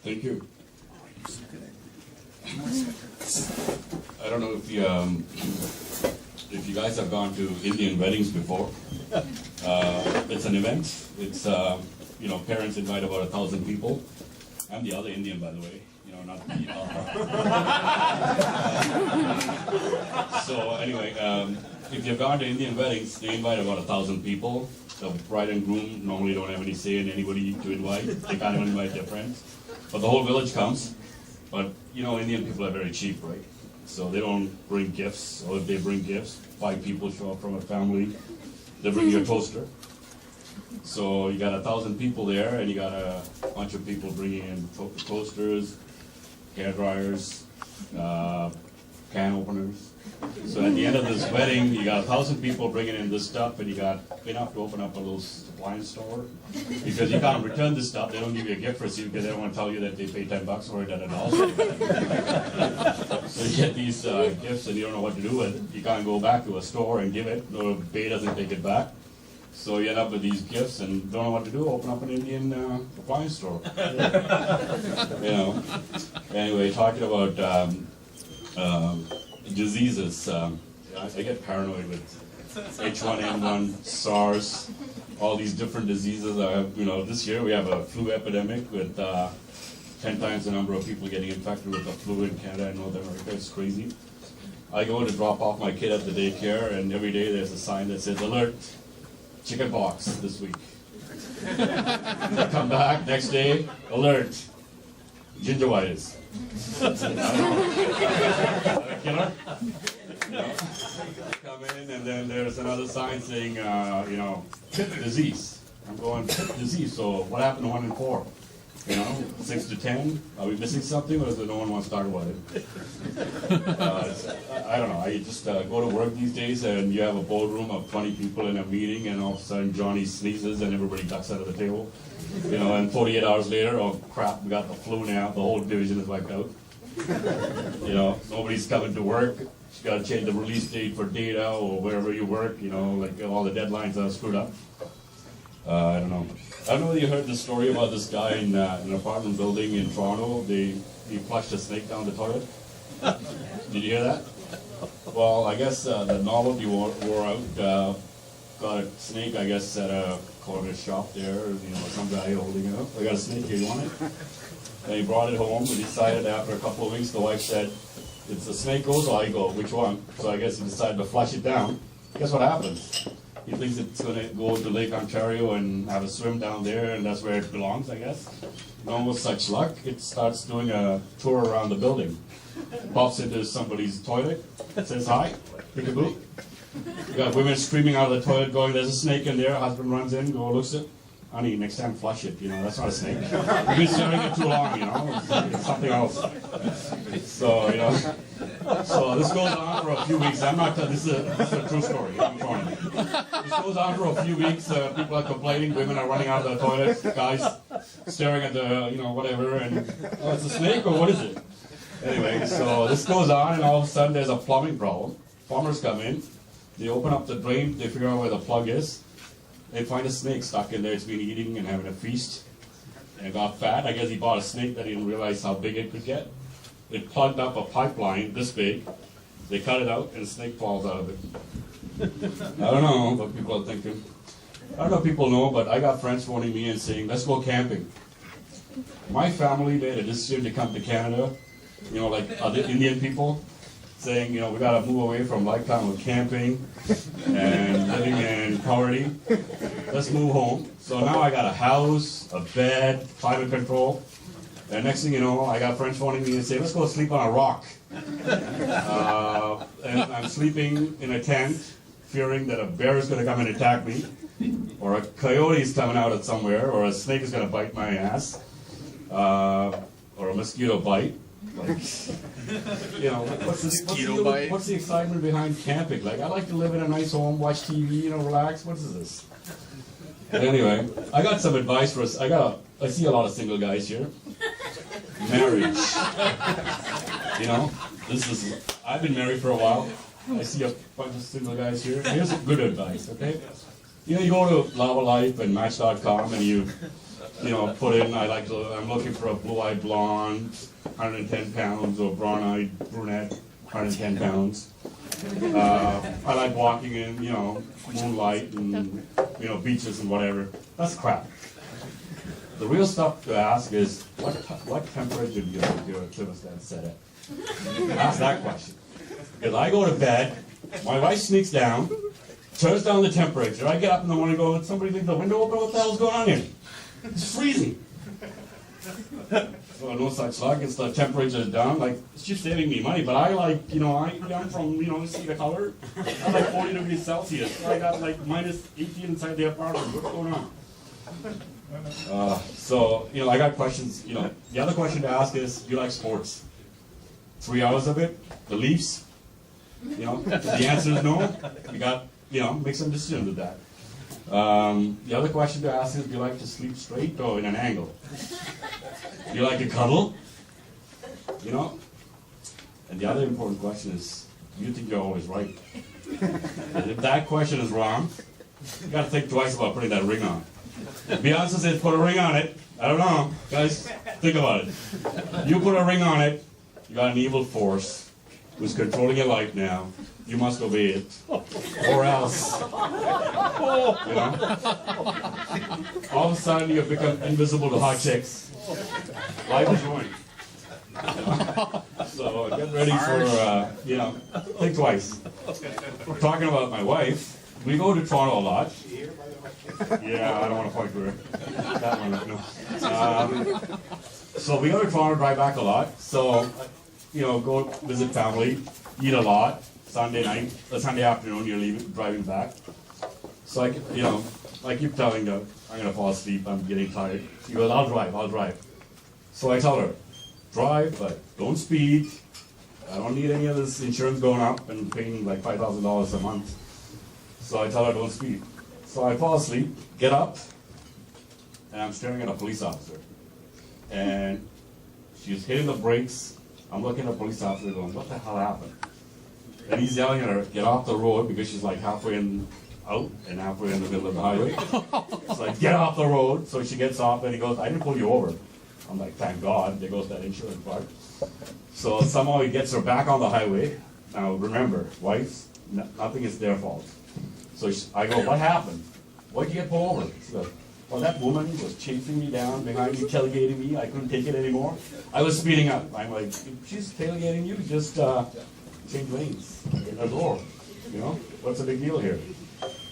Thank you. I don't know if you guys have gone to Indian weddings before. It's an event. It's parents invite about 1,000 people. I'm the other Indian, by the way. Not the. So anyway, if you've gone to Indian weddings, they invite about 1,000 people. The bride and groom normally don't have any say in anybody to invite. They can't even invite their friends. But the whole village comes. But Indian people are very cheap, right? So they don't bring gifts, or if they bring gifts, 5 people show up from a family, they bring you a toaster. So you got 1,000 people there, and you got a bunch of people bringing in toasters, hair dryers, can openers. So at the end of this wedding, you got 1,000 people bringing in this stuff, and you got enough to open up a little appliance store. Because you can't return this stuff, they don't give you a gift receipt because they don't want to tell you that they paid $10 for it at an also. So you get these gifts and you don't know what to do with it. You can't go back to a store and give it, no, Bay doesn't take it back. So you end up with these gifts and don't know what to do, open up an Indian appliance store. Anyway, talking about diseases, I get paranoid with H1N1, SARS, all these different diseases. This year we have a flu epidemic with 10 times the number of people getting infected with the flu in Canada and North America. It's crazy. I go to drop off my kid at the daycare, and every day there's a sign that says, "Alert, chicken pox this week." I come back next day, "Alert, gingivitis." Killer? Come in, and then there's another sign saying, disease. I'm going, disease, so what happened to 1 in 4? 6 to 10? Are we missing something, or is there no one wants to talk about it? I don't know. I just go to work these days, and you have a boardroom of 20 people in a meeting, and all of a sudden Johnny sneezes, and everybody ducks out of the table. And 48 hours later, oh crap, we got the flu now. The whole division is wiped out. Nobody's coming to work. You got to change the release date for data or wherever you work. Like all the deadlines are screwed up. I don't know. I don't know whether you heard the story about this guy in an apartment building in Toronto. He flushed a snake down the toilet. Did you hear that? Well, I guess the novelty wore out. Got a snake, I guess, at a corner shop there. Some guy holding it up. I got a snake here, you want it? And he brought it home, and decided after a couple of weeks, the wife said, "It's the snake goes," or I go, "Which one?" So I guess he decided to flush it down. Guess what happens? He thinks it's going to go to Lake Ontario and have a swim down there, and that's where it belongs, I guess. No such luck. It starts doing a tour around the building. Pops into somebody's toilet, says hi, peekaboo. You got women screaming out of the toilet going, "There's a snake in there." Husband runs in, looks at it. "Honey, next time flush it, that's not a snake. You've been staring at it too long, it's something else." So, so this goes on for a few weeks. This is a true story. I'm telling you. This goes on for a few weeks. People are complaining, women are running out of the toilet, guys staring at the, whatever, and, "Oh, it's a snake, or what is it?" Anyway, so this goes on, and all of a sudden there's a plumbing problem. Plumbers come in, they open up the drain, they figure out where the plug is. They find a snake stuck in there. It's been eating and having a feast. And it got fat. I guess he bought a snake that he didn't realize how big it could get. It plugged up a pipeline this big. They cut it out, and the snake falls out of it. I don't know what people are thinking. I don't know if people know, but I got friends phoning me and saying, "Let's go camping." My family made a decision to come to Canada, like other Indian people, saying, we got to move away from lifetime of camping and living in poverty. Let's move home. So now I got a house, a bed, climate control. And next thing you know, I got friends phoning me and say, "Let's go sleep on a rock." And I'm sleeping in a tent, fearing that a bear is going to come and attack me, or a coyote is coming out of somewhere, or a snake is going to bite my ass, or a mosquito bite. What's the excitement behind camping? Like, I like to live in a nice home, watch TV, relax. What is this? But anyway, I got some advice for us. I see a lot of single guys here. Marriage. I've been married for a while. I see a bunch of single guys here. Here's some good advice, okay? You go to Lava Life and Match.com and you put in, I'm looking for a blue-eyed blonde, 110 pounds, or brown-eyed brunette, 110 pounds. I like walking in, moonlight and, beaches and whatever. That's crap. The real stuff to ask is, what temperature do your thermostat set at? Ask that question. Because I go to bed, my wife sneaks down, turns down the temperature. I get up in the morning and go, somebody leave the window open? What the hell's going on here? It's freezing. So no such luck. It's the temperature is down. Like, she's saving me money, but I'm from, see the color? I'm like 40 degrees Celsius. I got like minus 18 inside the apartment. What's going on? I got questions. The other question to ask is, do you like sports? 3 hours of it? The Leafs? If the answer is no, you got, make some decisions with that. The other question to ask is, do you like to sleep straight or in an angle? Do you like to cuddle? And the other important question is, do you think you're always right? And if that question is wrong, you got to think twice about putting that ring on. Beyonce says, put a ring on it. I don't know. Guys, think about it. You put a ring on it, you got an evil force who's controlling your life now. You must obey it. Or else, all of a sudden you become invisible to hot chicks. Life is ruined. So get ready for, think twice. Talking about my wife, we go to Toronto a lot. Yeah, I don't want to point to her. That one, no. So we go to Toronto, drive back a lot. So, go visit family, eat a lot. Sunday afternoon, you're driving back. So I keep telling her, I'm going to fall asleep, I'm getting tired. She goes, I'll drive. So I tell her, drive, but don't speed. I don't need any of this insurance going up and paying like $5,000 a month. So I tell her, don't speed. So I fall asleep, get up, and I'm staring at a police officer. And she's hitting the brakes. I'm looking at a police officer going, what the hell happened? And he's yelling at her, get off the road, because she's like halfway out and halfway in the middle of the highway. It's like, get off the road. So she gets off, and he goes, I didn't pull you over. I'm like, thank God. There goes that insurance part. So somehow he gets her back on the highway. Now remember, wives, nothing is their fault. So I go, what happened? Why'd you get pulled over? She goes, well, that woman was chasing me down behind me, tailgating me. I couldn't take it anymore. I was speeding up. I'm like, if she's tailgating you, just change lanes in her door. What's the big deal here?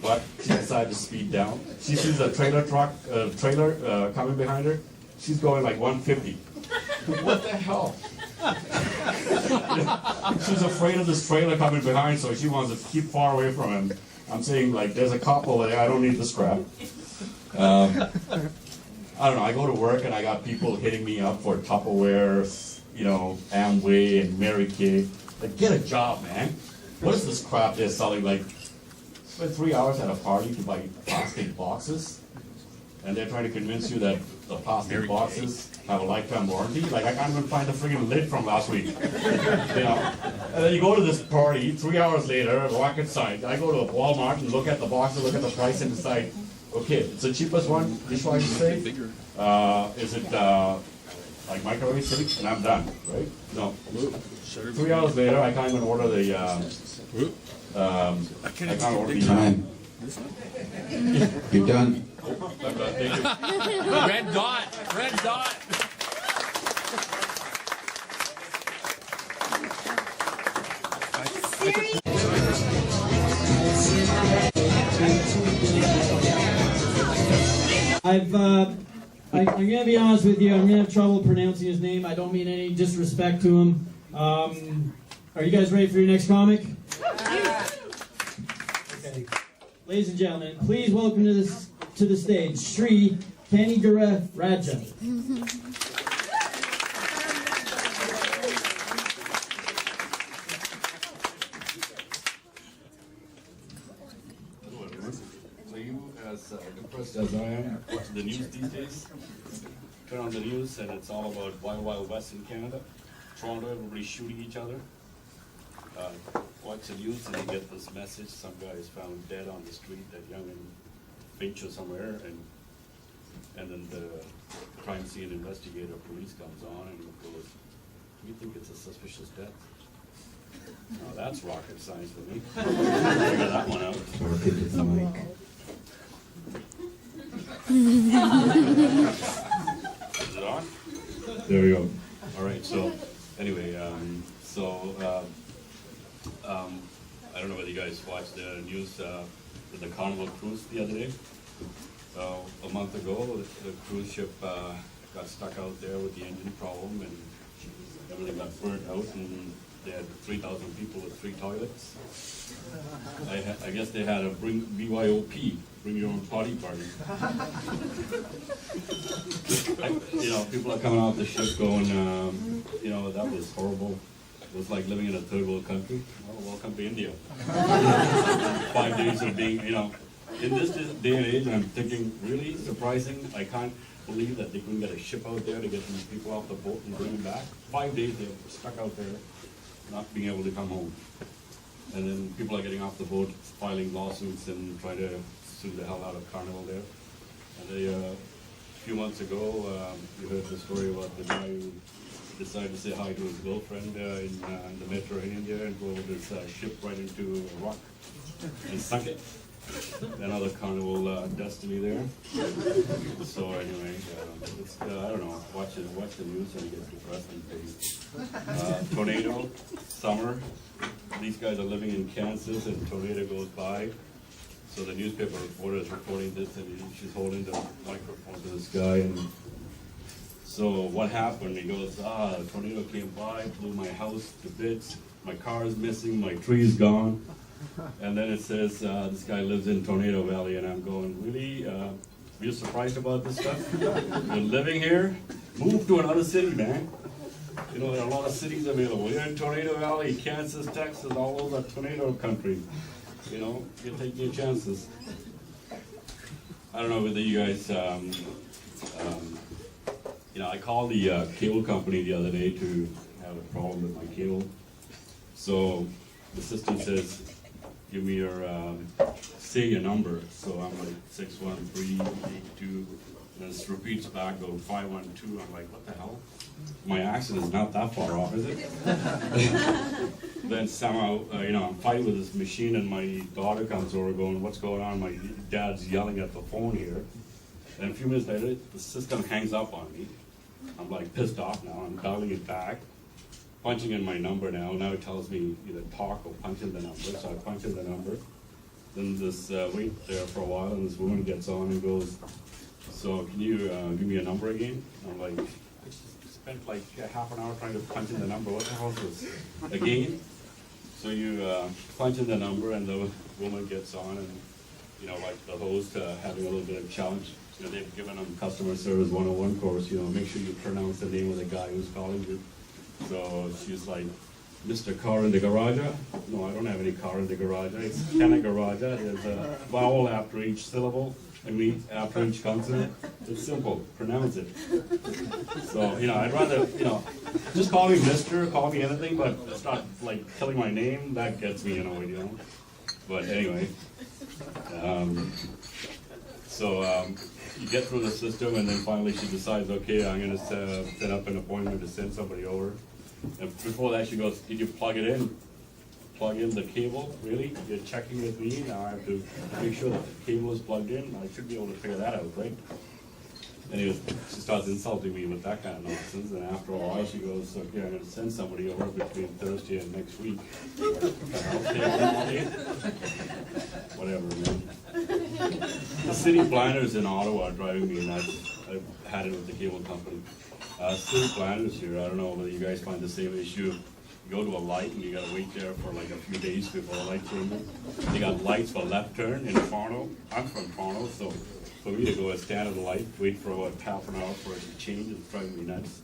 But she decided to speed down. She sees a trailer coming behind her. She's going like 150. What the hell? She's afraid of this trailer coming behind, so she wants to keep far away from him. I'm saying, like, there's a cop over there. I don't need this crap. I don't know. I go to work and I got people hitting me up for Tupperware, Amway and Mary Kay. Like, get a job, man. What is this crap they're selling? Like, spent 3 hours at a party to buy plastic boxes, and they're trying to convince you that the plastic boxes have a lifetime warranty. Like, I can't even find the friggin' lid from last week. And then you go to this party, 3 hours later, walk inside. I go to a Walmart and look at the boxes, look at the price, and decide, okay, it's the cheapest one, dishwasher safe. Is it like microwave safe? And I'm done, right? No. 3 hours later, I can't even order the. I can't order the time. You're done. I'm done. Thank you. Red dot. Red dot. I'm gonna be honest with you. I'm gonna have trouble pronouncing his name. I don't mean any disrespect to him. Are you guys ready for your next comic? Okay. Ladies and gentlemen, please welcome to the stage Sri Kanigara Raja. So you, as depressed as I am, watch the news these days. Turn on the news and it's all about Wild Wild West in Canada. Toronto, everybody's shooting each other. Watch the news and you get this message. Some guy is found dead on the street at Yonge and Finch or somewhere, and And then the crime scene investigator, police comes on and goes, "You think it's a suspicious death?" Now that's rocket science for me. Figure that one out. Talk into the mic. Is it on? There we go. All right. So anyway, I don't know whether you guys watched the news with the Carnival cruise the other day. A month ago, the cruise ship got stuck out there with the engine problem, and everything got burnt out, and they had 3,000 people with 3 toilets. I guess they had a BYOP, bring your own potty party. People are coming off the ship going, that was horrible. It was like living in a third world country. Well, welcome to India. 5 days of being, in this day and age, I'm thinking, really surprising. I can't believe that they couldn't get a ship out there to get these people off the boat and bring them back. 5 days they were stuck out there, not being able to come home. And then people are getting off the boat, filing lawsuits and trying to sue the hell out of Carnival there. And a few months ago, you heard the story about the guy who decided to say hi to his girlfriend in the Mediterranean there and drove his ship right into a rock and sunk it. Another Carnival destiny there. So anyway, I don't know. Watch the news and get depressed and things. Tornado, summer. These guys are living in Kansas, and tornado goes by. So the newspaper reporter is reporting this, and she's holding the microphone to this guy. And so what happened? He goes, the tornado came by, blew my house to bits. My car is missing. My tree's gone. And then it says, this guy lives in Tornado Valley, and I'm going, really? You're surprised about this stuff? You're living here? Move to another city, man. There are a lot of cities available. You're in Tornado Valley, Kansas, Texas, all those are tornado country. You're taking your chances. I don't know whether you guys, I called the cable company the other day to have a problem with my cable. So the system says, give me say your number. So I'm like 61382, and it repeats back, go 512. I'm like, what the hell? My accent is not that far off, is it? Then somehow, I'm fighting with this machine, and my daughter comes over going, what's going on? My dad's yelling at the phone here. And a few minutes later, the system hangs up on me. I'm like pissed off now. I'm dialing it back, punching in my number now. Now it tells me either talk or punch in the number. So I punch in the number. Then this wait there for a while, and this woman gets on and goes, so can you give me a number again? And I'm like, I spent like half an hour trying to punch in the number. What the hell is this? Again? So you punch in the number, and the woman gets on, and like the host having a little bit of challenge. They've given them customer service 101 course. Make sure you pronounce the name of the guy who's calling you. So she's like, Mr. Car in the Garage? No, I don't have any car in the garage. It's Kenna Garage. There's a vowel after each syllable. After each consonant. It's simple. Pronounce it. So, I'd rather, just call me Mr., call me anything, but it's not like killing my name. That gets me annoyed, But anyway. You get through the system, and then finally she decides, okay, I'm going to set up an appointment to send somebody over. And before that, she goes, did you plug it in? Plug in the cable? Really? You're checking with me? Now I have to make sure that the cable is plugged in? I should be able to figure that out, right? Anyway, she starts insulting me with that kind of nonsense, and after a while she goes, okay, I'm going to send somebody over between Thursday and next week. Whatever, man. The city planners in Ottawa are driving me nuts. I've had it with the cable company. City planners here, I don't know whether you guys find the same issue. You go to a light and you gotta wait there for like a few days before a light changes. They got lights for left turn in Toronto. I'm from Toronto, so for me to go and stand at the light, wait for about half an hour for it to change, it's driving me nuts.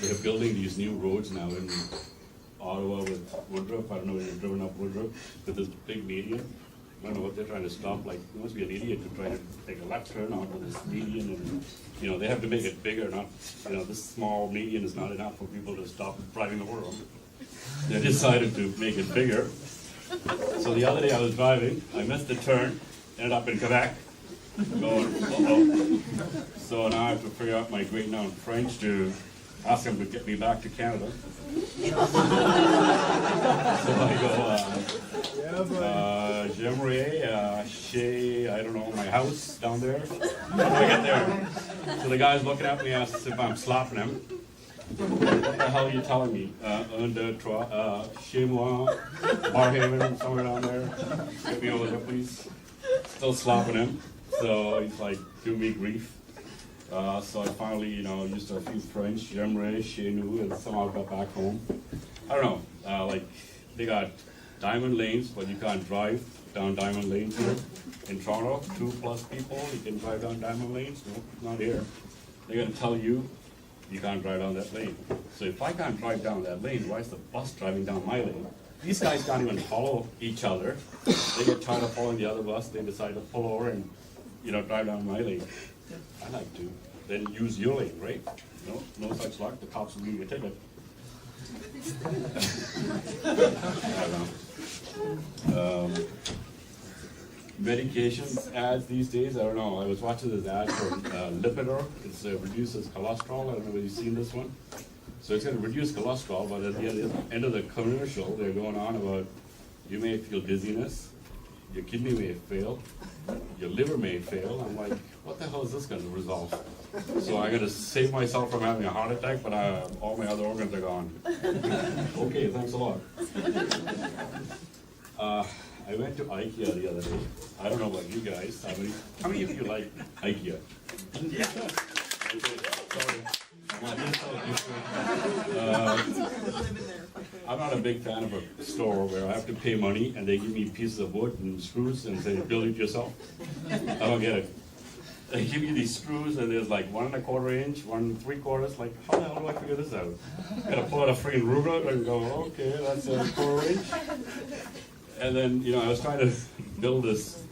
They're building these new roads now in Ottawa with Woodruff. I don't know if you've driven up Woodruff with this big median. I don't know what they're trying to stop. Like, you must be an idiot to try to take a left turn onto this median, and they have to make it bigger. Not, this small median is not enough for people to stop driving the world. They decided to make it bigger. So the other day I was driving, I missed the turn, ended up in Quebec. Going, uh-oh. So now I have to figure out my great now in French to ask him to get me back to Canada. So I go, j'aimerais chez, I don't know, my house down there. How do I get there? So the guy's looking at me, asks if I'm slapping him. What the hell are you telling me? Un, deux, trois, chez moi, Barhaven, somewhere down there. Get me over there, please. Still slapping him. So he's like, give me grief. So I finally, used a few French, j'aimerais, chez nous, and somehow got back home. I don't know, like, they got diamond lanes, but you can't drive down diamond lanes here. In Toronto, 2+ people, you can drive down diamond lanes. No, not here. They're gonna tell you, you can't drive down that lane. So if I can't drive down that lane, why is the bus driving down my lane? These guys can't even follow each other. They get tired of following the other bus, they decide to pull over and, drive down my lane. I like to. Then use your lane, right? No such luck, the cops will give you a ticket. I don't know. Medications ads these days, I don't know. I was watching this ad for Lipitor. It reduces cholesterol. I don't know if you've seen this one. So it's going to reduce cholesterol, but at the end of the commercial, they're going on about you may feel dizziness, your kidney may fail, your liver may fail. I'm like, what the hell is this going to resolve? So I got to save myself from having a heart attack, but all my other organs are gone. Okay, thanks a lot. I went to Ikea the other day. I don't know about you guys. How many of you like Ikea? Yeah. Sorry. I'm not a big fan of a store where I have to pay money and they give me pieces of wood and screws and say, build it yourself. I don't get it. They give you these screws and there's like 1 1/4 inch, 1 3/4. Like, how the hell do I figure this out? I gotta pull out a freaking ruler and go, okay, that's a 1/4 inch. And then, I was trying to build this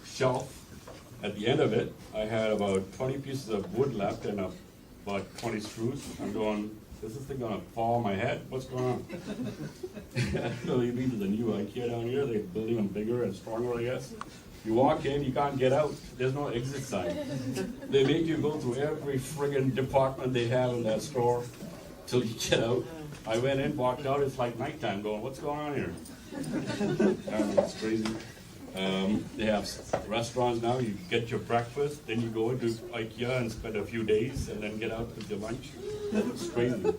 shelf. At the end of it, I had about 20 pieces of wood left and about 20 screws. I'm going, is this thing gonna fall on my head? What's going on? So you mean to the new Ikea down here? They're building them bigger and stronger, I guess. You walk in, you can't get out. There's no exit sign. They make you go through every friggin' department they have in that store till you get out. I went in, walked out, it's like nighttime going, what's going on here? I don't know, it's crazy. They have restaurants now, you get your breakfast, then you go into Ikea and spend a few days and then get out with your lunch. It's crazy.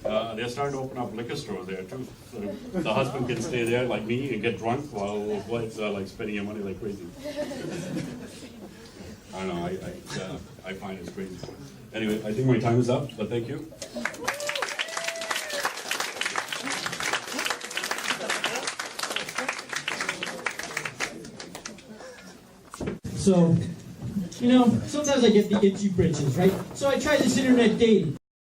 They're starting to open up liquor stores there too. So the husband can stay there like me and get drunk while wives are like spending your money like crazy. I don't know, I find it's crazy. Anyway, I think my time is up, but thank you. So, sometimes I get the itchy britches, right? So I tried this internet dating.